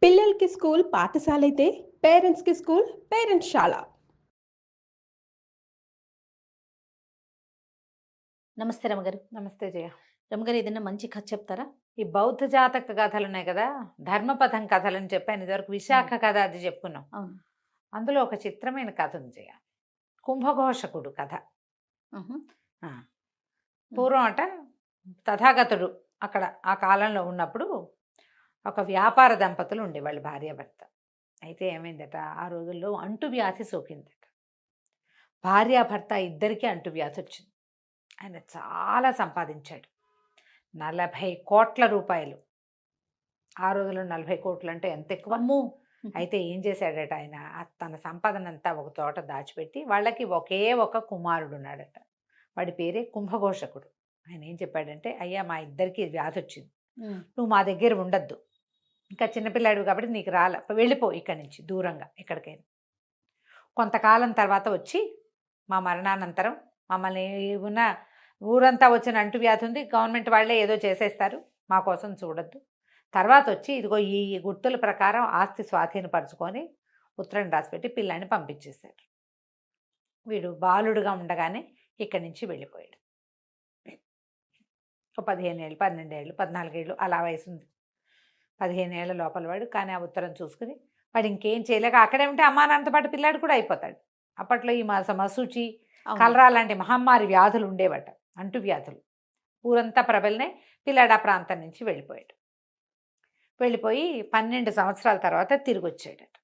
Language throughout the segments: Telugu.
పిల్లలకి స్కూల్ పాఠశాలైతే పేరెంట్స్‌కి స్కూల్ పేరెంట్స్‌శాల. నమస్తే రమగారు. నమస్తే జయ. రమగారు ఏదైనా మంచి కథ చెప్తారా? ఈ బౌద్ధ జాతక కథలున్నాయి కదా, ధర్మపథం కథలని చెప్పాను. ఇదివరకు విశాఖ కథ అది చెప్పుకున్నాం. అవును. అందులో ఒక చిత్రమైన కథ ఉంది జయ. కుంభఘోషకుడు కథ. హుహు. ఆ, పూర్వం అట తథాగతుడు అక్కడ ఆ కాలంలో ఉన్నప్పుడు ఒక వ్యాపార దంపతులు ఉండేవాళ్ళు, భార్యాభర్త. అయితే ఏమైందట, ఆ రోజుల్లో అంటువ్యాధి సోకిందట. భార్యాభర్త ఇద్దరికీ అంటువ్యాధి వచ్చింది. ఆయన చాలా సంపాదించాడు, 40 కోట్ల రూపాయలు. ఆ రోజుల్లో 40 కోట్లు అంటే ఎంత ఎక్కువ. అమ్మో! అయితే ఏం చేశాడట ఆయన, తన సంపదన అంతా ఒక చోట దాచిపెట్టి వాళ్ళకి ఒకే ఒక కుమారుడు ఉన్నాడట. వాడి పేరే కుంభఘోషకుడు. ఆయన ఏం చెప్పాడంటే, అయ్యా మా ఇద్దరికి వ్యాధి వచ్చింది, నువ్వు మా దగ్గర ఉండద్దు, ఇంకా చిన్నపిల్లాడు కాబట్టి నీకు వెళ్ళిపో ఇక్కడి నుంచి దూరంగా ఎక్కడికైనా. కొంతకాలం తర్వాత వచ్చి మా మరణానంతరం మమ్మల్ని ఉన్న ఊరంతా వచ్చిన అంటువ్యాధి ఉంది, గవర్నమెంట్ వాళ్ళే ఏదో చేసేస్తారు, మా కోసం చూడొద్దు. తర్వాత వచ్చి ఇదిగో ఈ గుర్తుల ప్రకారం ఆస్తి స్వాధీనపరుచుకొని ఉత్తరం రాసిపెట్టి పిల్లాన్ని పంపించేశారు. వీడు బాలుడుగా ఉండగానే ఇక్కడి నుంచి వెళ్ళిపోయాడు. ఒక 15 ఏళ్ళు, 12 ఏళ్ళు, 14 ఏళ్ళు అలా వయసు ఉంది. 15 ఏళ్ల లోపల వాడు. కానీ ఆ ఉత్తరం చూసుకుని వాడు ఇంకేం చేయలేక అక్కడే ఉంటే అమ్మా నాన్నతో పాటు పిల్లాడు కూడా అయిపోతాడు. అప్పట్లో ఈ మసూచి, కలరా లాంటి మహమ్మారి వ్యాధులు ఉండేవట, అంటువ్యాధులు. ఊరంతా ప్రబలినాయి. పిల్లాడు ఆ ప్రాంతం నుంచి వెళ్ళిపోయి 12 సంవత్సరాల తర్వాత తిరిగి వచ్చాడట.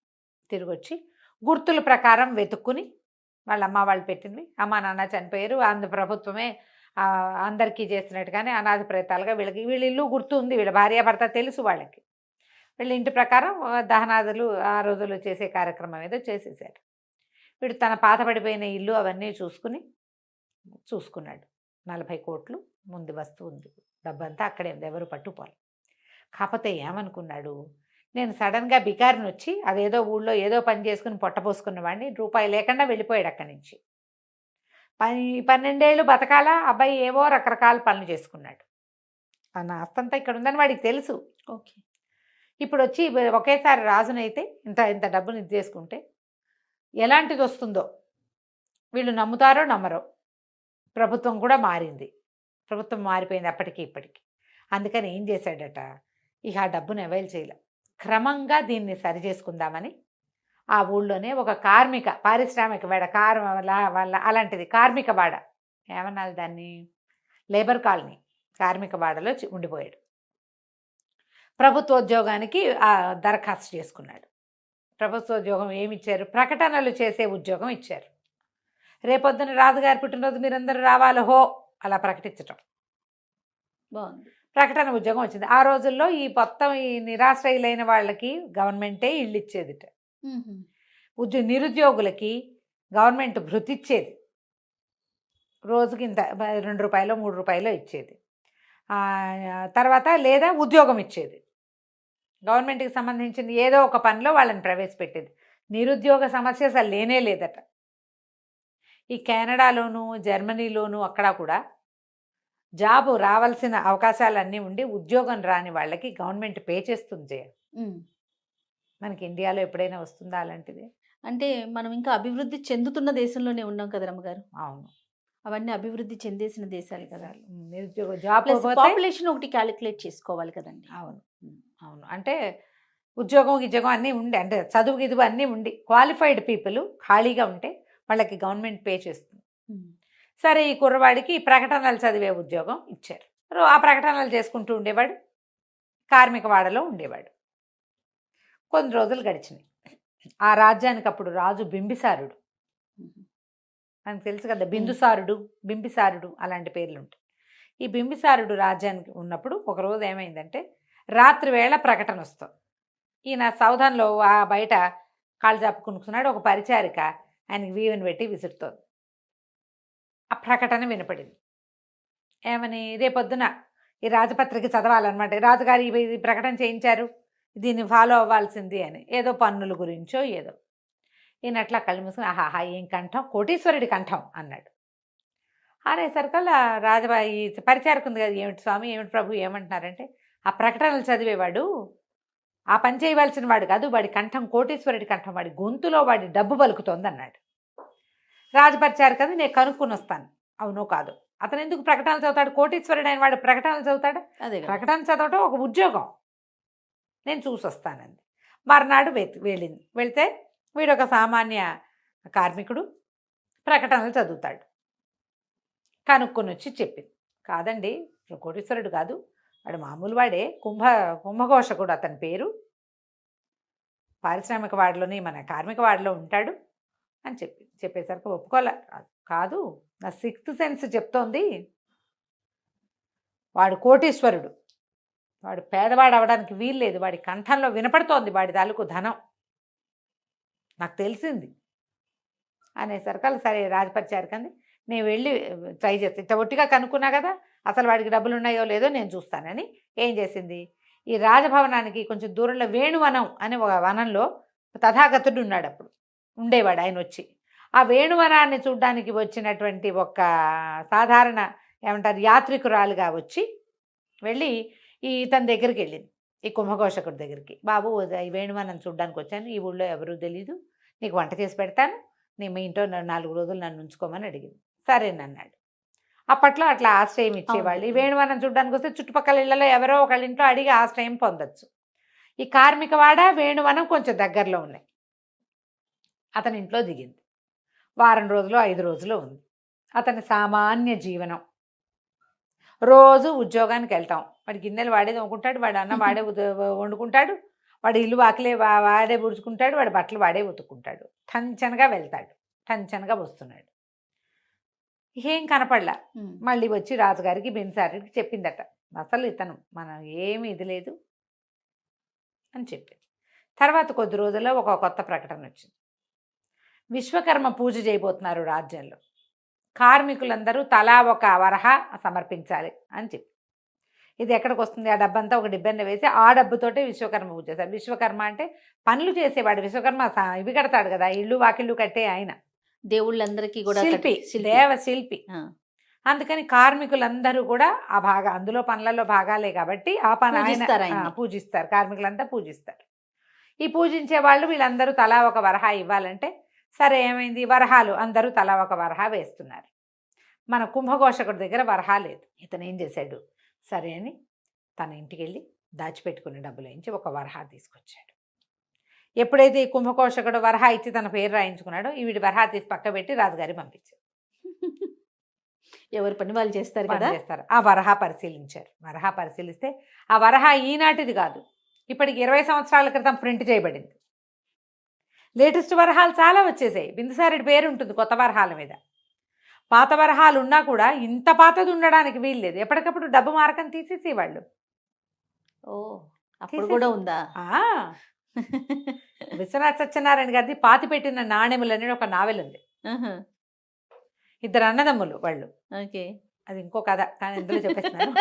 తిరిగి వచ్చి గుర్తుల ప్రకారం వెతుక్కుని వాళ్ళ అమ్మ వాళ్ళు పెట్టినవి, అమ్మ నాన్న చనిపోయారు, ఆంధ్ర ప్రభుత్వమే అందరికీ చేసినట్టుగానే అనాథ ప్రేతాలుగా వీళ్ళ ఇల్లు గుర్తు ఉంది, వీళ్ళ భార్యాభర్త తెలుసు వాళ్ళకి. వీళ్ళ ఇంటి ప్రకారం దహనాదులు ఆ రోజుల్లో చేసే కార్యక్రమం ఏదో చేసేసారు. వీడు తన పాతపడిపోయిన ఇల్లు అవన్నీ చూసుకున్నాడు. 40 కోట్లు ముందు వస్తువు ఉంది, డబ్బంతా అక్కడే ఉంది, ఎవరు పట్టుకోవాలి. కాకపోతే ఏమనుకున్నాడు, నేను సడన్గా బికారిని వచ్చి అదేదో ఊళ్ళో ఏదో పని చేసుకుని పొట్టపోసుకున్న వాడిని, రూపాయి లేకుండా వెళ్ళిపోయాడు అక్కడి నుంచి. 12 ఏళ్ళు బతకాలా అబ్బాయి, ఏవో రకరకాల పనులు చేసుకున్నాడు. నా ఆస్తంతా ఇక్కడ ఉందని వాడికి తెలుసు. ఓకే. ఇప్పుడు వచ్చి ఒకేసారి రాజునైతే ఇంత ఇంత డబ్బుని ఇది చేసుకుంటే ఎలాంటిది వస్తుందో వీళ్ళు నమ్ముతారో నమ్మరో. ప్రభుత్వం కూడా మారింది, ప్రభుత్వం మారిపోయింది అప్పటికి ఇప్పటికి. అందుకని ఏం చేశాడట, ఇక ఆ డబ్బును అవైల్ చేయలే. క్రమంగా దీన్ని సరి చేసుకుందామని ఆ ఊళ్ళోనే ఒక పారిశ్రామిక వాడ, వాళ్ళ అలాంటిది కార్మిక వాడ, ఏమన్నారు దాన్ని, లేబర్ కాలనీ, కార్మిక వాడలో ఉండిపోయాడు. ప్రభుత్వోద్యోగానికి దరఖాస్తు చేసుకున్నాడు. ప్రభుత్వోద్యోగం ఏమిచ్చారు, ప్రకటనలు చేసే ఉద్యోగం ఇచ్చారు. రేపొద్దున రాజుగారి పుట్టినరోజు మీరందరూ రావాలి హో అలా ప్రకటించటం. బాగుంది. ప్రకటన ఉద్యోగం వచ్చింది. ఆ రోజుల్లో ఈ మొత్తం ఈ నిరాశ్రయులైన వాళ్ళకి గవర్నమెంటే ఇళ్ళు ఇచ్చేదిట. నిరుద్యోగులకి గవర్నమెంట్ భృతి ఇచ్చేది, రోజుకి ఇంత 2 రూపాయలు 3 రూపాయలు ఇచ్చేది. తర్వాత లేదా ఉద్యోగం ఇచ్చేది, గవర్నమెంట్కి సంబంధించిన ఏదో ఒక పనిలో వాళ్ళని ప్రవేశపెట్టేది. నిరుద్యోగ సమస్య అసలు లేనే లేదట. ఈ కెనడాలోను జర్మనీలోను అక్కడ కూడా జాబు రావాల్సిన అవకాశాలన్నీ ఉండి ఉద్యోగం రాని వాళ్ళకి గవర్నమెంట్ పే చేస్తుంది. మనకి ఇండియాలో ఎప్పుడైనా వస్తుందా అలాంటిది? అంటే మనం ఇంకా అభివృద్ధి చెందుతున్న దేశంలోనే ఉన్నాం కదా రమ్మగారు. అవును, అవన్నీ అభివృద్ధి చెందేసిన దేశాలు కదా. నిరుద్యోగ జాబ్ పాపులేషన్ ఒకటి క్యాలిక్యులేట్ చేసుకోవాలి కదండి. అవును అవును, అంటే ఉద్యోగం అన్నీ ఉండి, అంటే చదువు గిదువు అన్నీ ఉండి క్వాలిఫైడ్ పీపుల్ ఖాళీగా ఉంటే వాళ్ళకి గవర్నమెంట్ పే చేస్తుంది. సరే, ఈ కుర్రవాడికి ప్రకటనలు చదివే ఉద్యోగం ఇచ్చారు. ఆ ప్రకటనలు చేసుకుంటూ ఉండేవాడు, కార్మిక వాడలో ఉండేవాడు. కొన్ని రోజులు గడిచినాయి. ఆ రాజ్యానికి అప్పుడు రాజు బింబిసారుడు. మనకు తెలుసు కదా, బింబిసారుడు అలాంటి పేర్లు ఉంటాయి. ఈ బింబిసారుడు రాజ్యానికి ఉన్నప్పుడు ఒకరోజు ఏమైందంటే, రాత్రి వేళ ప్రకటన వస్తుంది. ఈయన సౌధంలో బయట కాళ్ళు చాపుకునుకున్నాడు. ఒక పరిచారిక ఆయనకి వీవెని పెట్టి విసురుతోంది. ఆ ప్రకటన వినపడింది. ఏమని, రేపొద్దున ఈ రాజపత్రిక చదవాలన్నమాట, రాజుగారు ఈ ప్రకటన చేయించారు, దీన్ని ఫాలో అవ్వాల్సింది అని. ఏదో పన్నుల గురించో ఏదో. ఈయనట్లా కళ్ళు మూసుకుని, ఆహాహా ఏం కంఠం, కోటీశ్వరుడి కంఠం అన్నాడు. అనేసరికల్లా ఈ పరిచారకుంది కదా, ఏమిటి స్వామి, ఏమిటి ప్రభు, ఏమంటున్నారంటే, ఆ ప్రకటనలు చదివేవాడు ఆ పని చేయవలసిన వాడు కాదు, వాడి కంఠం కోటీశ్వరుడి కంఠం, వాడి గొంతులో వాడి డబ్బు పలుకుతోంది అన్నాడు. రాజపరిచారు కదా, నేను కనుక్కుని వస్తాను అవునో కాదు. అతను ఎందుకు ప్రకటనలు చదువుతాడు? కోటీశ్వరుడు అయిన వాడు ప్రకటనలు చదువుతాడు? అదే కదా. ప్రకటన చదవటం ఒక ఉద్యోగం. నేను చూసొస్తానంది. మర్నాడు వెళ్ళింది. వెళితే వీడు ఒక సామాన్య కార్మికుడు ప్రకటనలు చదువుతాడు. కనుక్కొని వచ్చి చెప్పింది, కాదండి కోటీశ్వరుడు కాదు, వాడు మామూలు వాడే, కుంభఘోషకుడు అతని పేరు, పారిశ్రామిక వాడలోని మన కార్మిక వాడలో ఉంటాడు అని చెప్పేసరికి ఒప్పుకోలే. కాదు, నా 6th సెన్స్ చెప్తోంది వాడు కోటీశ్వరుడు, వాడు పేదవాడు అవడానికి వీల్లేదు, వాడి కంఠంలో వినపడుతోంది వాడి తాలూకు ధనం, నాకు తెలిసింది అనేసరికి సరే రాజపరిచారు కానీ నేను వెళ్ళి ట్రై చేస్తాను, ఇట్లా ఒట్టిగా కనుక్కున్నా కదా అసలు వాడికి డబ్బులు ఉన్నాయో లేదో నేను చూస్తానని ఏం చేసింది, ఈ రాజభవనానికి కొంచెం దూరంలో వేణువనం అనే ఒక వనంలో తథాగతుడు ఉన్నాడు, అప్పుడు ఉండేవాడు ఆయన. వచ్చి ఆ వేణువనాన్ని చూడ్డానికి వచ్చినటువంటి ఒక సాధారణ ఏమంటారు యాత్రికురాలుగా వచ్చి వెళ్ళి ఇతని దగ్గరికి వెళ్ళింది, ఈ కుంభఘోషకుడి దగ్గరికి. బాబు ఈ వేణువనం చూడ్డానికి వచ్చాను, ఈ ఊళ్ళో ఎవరూ తెలీదు, నీకు వంట చేసి పెడతాను, నేను మీ ఇంట్లో 4 రోజులు నన్ను ఉంచుకోమని అడిగింది. సరేనన్నాడు. అప్పట్లో అట్లా ఆశ్రయం ఇచ్చేవాళ్ళు. ఈ వేణువనం చూడ్డానికి వస్తే చుట్టుపక్కల ఇళ్లలో ఎవరో ఒకళ్ళ ఇంట్లో అడిగి ఆశ్రయం పొందొచ్చు. ఈ కార్మికవాడ వేణువనం కొంచెం దగ్గరలో ఉన్నాయి. అతని ఇంట్లో దిగింది. వారం రోజులు 5 రోజులు ఉంది. అతని సామాన్య జీవనం, రోజు ఉద్యోగానికి వెళ్తాం, వాడి గిన్నెలు వాడే తోముకుంటాడు, వాడు అన్నం వాడే వండుకుంటాడు, వాడి ఇల్లు వాకిలే వాడే పుడుచుకుంటాడు, వాడి బట్టలు వాడే ఉతుక్కుంటాడు, టంచనగా వెళ్తాడు, టంచనగా వస్తున్నాడు. ఏం కనపడలా. మళ్ళీ వచ్చి రాజుగారికి బిన్సారికి చెప్పిందట, అసలు ఇతను మనం ఏమీ ఇది లేదు అని చెప్పింది. తర్వాత కొద్ది రోజుల్లో ఒక కొత్త ప్రకటన వచ్చింది, విశ్వకర్మ పూజ చేయబోతున్నారు రాజ్యంలో, కార్మికులందరూ తలా ఒక వరహ సమర్పించాలి అని చెప్పి. ఇది ఎక్కడికి వస్తుంది, ఆ డబ్బంతా ఒక డిబ్బెన్న వేసి ఆ డబ్బుతోటే విశ్వకర్మ పూజ చేశారు. విశ్వకర్మ అంటే పనులు చేసేవాడు, విశ్వకర్మ ఇవి కడతాడు కదా, ఇల్లు వాకిళ్ళు కట్టే ఆయన, దేవుళ్ళందరికీ కూడా శిల్పి, దేవ శిల్పి. అందుకని కార్మికులందరూ కూడా ఆ అందులో పనులలో భాగాలే కాబట్టి ఆ పని ఆయన పూజిస్తారు, కార్మికులంతా పూజిస్తారు. ఈ పూజించే వాళ్ళు వీళ్ళందరూ తలా ఒక వరహ ఇవ్వాలంటే సరే ఏమైంది, వరహాలు అందరూ తలా ఒక వరహ వేస్తున్నారు. మన కుంభఘోషకుడి దగ్గర వరహ లేదు. ఇతను ఏం చేశాడు, సరే అని తన ఇంటికి వెళ్ళి దాచిపెట్టుకునే డబ్బులు వేయించి ఒక వరహ తీసుకొచ్చాడు. ఎప్పుడైతే ఈ కుంభఘోషకుడు వరహ ఇచ్చి తన పేరు రాయించుకున్నాడో వీడి వరహ తీసి పక్క పెట్టి రాజుగారి పంపించారు. ఎవరి పని వాళ్ళు చేస్తారు కదా. చేస్తారు. ఆ వరహ పరిశీలించారు. వరహ పరిశీలిస్తే ఆ వరహ ఈనాటిది కాదు, ఇప్పటికి 20 సంవత్సరాల క్రితం ప్రింట్ చేయబడింది. లేటెస్ట్ వరహాలు చాలా వచ్చేసాయి. బిందుసారుడి పేరు ఉంటుంది కొత్త వరహాల మీద. పాత వరహాలు ఉన్నా కూడా ఇంత పాతది ఉండడానికి వీల్లేదు. ఎప్పటికప్పుడు డబ్బు మార్కం తీసేసేవాళ్ళు. ఓ, అప్పుడు కూడా ఉందా? విశ్వనాథ సత్యనారాయణ గారిది పాతి పెట్టిన నాణెములు అనేది ఒక నావెల్ ఉంది. 2 అన్నదమ్ములు వాళ్ళు. ఓకే, అది ఇంకో కథ, కానీ ఇందులో చెప్పేస్తున్నాను.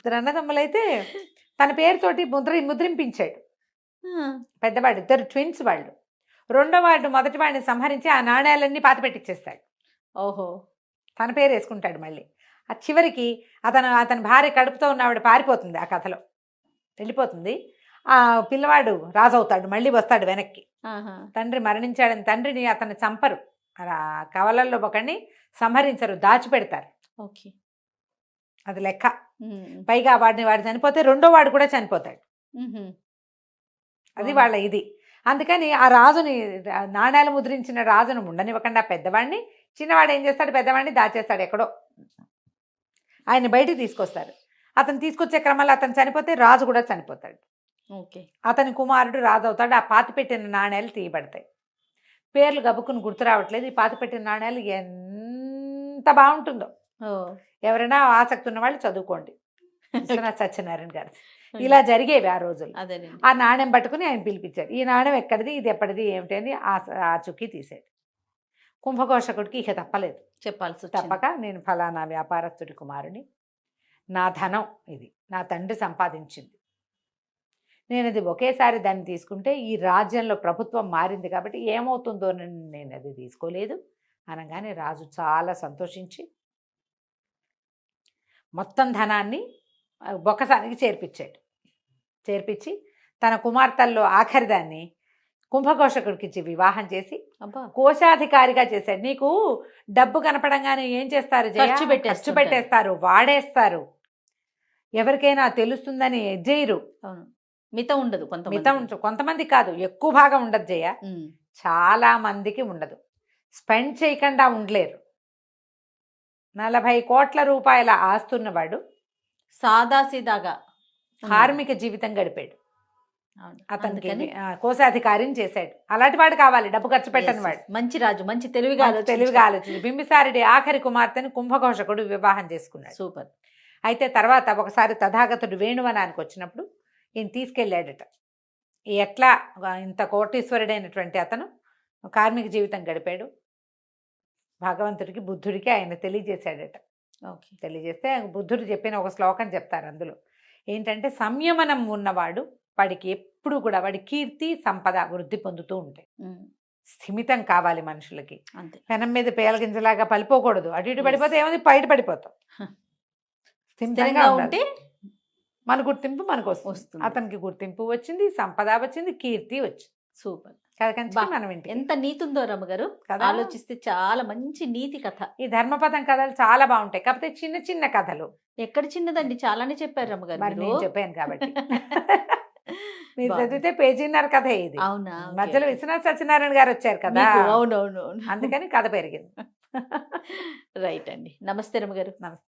2 అన్నదమ్ములైతే తన పేరుతోటి ముద్రింపించాడు. పెద్దవాడు, 2 ట్విన్స్ వాళ్ళు. రెండో వాడు మొదటి వాడిని సంహరించి ఆ నాణ్యాలన్నీ పాతి పెట్టించేస్తాడు. ఓహో, తన పేరు వేసుకుంటాడు. మళ్ళీ ఆ చివరికి అతని భార్య కడుపుతో ఉన్న ఆవిడ పారిపోతుంది, ఆ కథలో వెళ్ళిపోతుంది. ఆ పిల్లవాడు రాజు అవుతాడు, మళ్ళీ వస్తాడు వెనక్కి. తండ్రి మరణించాడని తండ్రిని అతన్ని చంపరు, కవలల్లో ఒకడిని సంహరించరు, దాచిపెడతారు. ఓకే, అది లెక్క. పైగా వాడు చనిపోతే రెండో వాడు కూడా చనిపోతాడు. అది వాళ్ళ ఇది. అందుకని ఆ రాజుని, నాణ్యాలు ముద్రించిన రాజును ఉండనివ్వకుండా పెద్దవాడిని, చిన్నవాడు ఏం చేస్తాడు, పెద్దవాడిని దాచేస్తాడు ఎక్కడో. ఆయన బయటికి తీసుకొస్తారు. అతను తీసుకొచ్చే క్రమంలో అతను చనిపోతే రాజు కూడా చనిపోతాడు. ఓకే, అతని కుమారుడు రాజు అవుతాడు. ఆ పాతిపెట్టిన నాణ్యాలు తీయబడతాయి. పేర్లు గబుక్కుని గుర్తు రావట్లేదు. ఈ పాతిపెట్టిన నాణ్యాలు ఎంత బాగుంటుందో, ఎవరైనా ఆసక్తి ఉన్న వాళ్ళు చదువుకోండి. విశ్వనాథ సత్యనారాయణ గారు ఇలా జరిగేవి ఆ రోజులు. ఆ నాణ్యం పట్టుకుని ఆయన పిలిపించాడు. ఈ నాణ్యం ఎక్కడిది, ఇది ఎప్పటిది, ఏమిటి అని ఆ చుక్కి తీసాడు. కుంభఘోషకుడికి ఇక తప్పలేదు, చెప్పాల్సి తప్పక నేను ఫలానా వ్యాపారస్తుడి కుమారుని, నా ధనం ఇది, నా తండ్రి సంపాదించింది, నేను అది ఒకేసారి దాన్ని తీసుకుంటే ఈ రాజ్యంలో ప్రభుత్వం మారింది కాబట్టి ఏమవుతుందో నేను అది తీసుకోలేదు అనగానే రాజు చాలా సంతోషించి మొత్తం ధనాన్ని బొక్కసానికి చేర్పించాడు. చేర్పించి తన కుమార్తెల్లో ఆఖరిదాన్ని కుంభకోశకుడికి ఇచ్చి వివాహం చేసి అబ్బా కోశాధికారిగా చేశాడు. నీకు డబ్బు కనపడంగానే ఏం చేస్తారు జయ? ఖర్చు పెట్టేస్తుంటారు. ఖర్చు పెట్టేస్తారు, వాడేస్తారు. ఎవరికైనా తెలుస్తుందని చేయరు. అవును, మితం ఉండదు మితం కొంతమంది కాదు, ఎక్కువ భాగం ఉండదు జయ. చాలా మందికి ఉండదు. స్పెండ్ చేయకుండా ఉండలేరు. 40 కోట్ల రూపాయల ఆస్తున్నవాడు సాదాసీదాగా కార్మిక జీవితం గడిపాడు. అతనికి అందుకని కోశాధికారిని చేశాడు. అలాంటి వాడు కావాలి, డబ్బు ఖర్చు పెట్టని వాడు. మంచి రాజు, మంచి తెలివిగా ఆలోచించి బింబిసారుడి ఆఖరి కుమార్తెను కుంభఘోషకుడు వివాహం చేసుకున్నాడు. సూపర్. అయితే తర్వాత ఒకసారి తథాగతుడు వేణువనానికి వచ్చినప్పుడు ఈయన తీసుకెళ్ళాడట. ఎట్లా ఇంత కోటీశ్వరుడైనటువంటి అతను కార్మిక జీవితం గడిపాడు, భగవంతుడికి బుద్ధుడికి ఆయన తెలియజేశాడట. తెలియజేస్తే బుద్ధుడు చెప్పిన ఒక శ్లోకం చెప్తారు. అందులో ఏంటంటే, సంయమనం ఉన్నవాడు వాడికి ఎప్పుడు కూడా వాడి కీర్తి సంపద వృద్ధి పొందుతూ ఉంటాయి. స్థిమితం కావాలి మనుషులకి. పెనం మీద పేలగింజలాగా పడిపోకూడదు. అటు ఇటు పడిపోతే ఏమైంది, బయట పడిపోతాం. స్థిమితంగా ఉంటే మన గుర్తింపు మనకు వస్తుంది. అతనికి గుర్తింపు వచ్చింది, సంపద వచ్చింది, కీర్తి వచ్చింది. సూపర్. మనం ఎంత నీతి ఉందో రమ్మగారు, ఆలోచిస్తే చాలా మంచి నీతి కథ. ఈ ధర్మపదం కథలు చాలా బాగుంటాయి. కాకపోతే చిన్న చిన్న కథలు. ఎక్కడ చిన్నదండి, చాలానే చెప్పారు రమ్మగారు. నేను చెప్పాను కాబట్టి మీరు చదివితే పేజీన్నర కథ ఇది. అవునా? మధ్యలో విశ్వనాథ్ సత్యనారాయణ గారు వచ్చారు కదా. అవునవును, అందుకని కథ పెరిగింది. రైట్ అండి. నమస్తే రమ్మగారు. నమస్తే.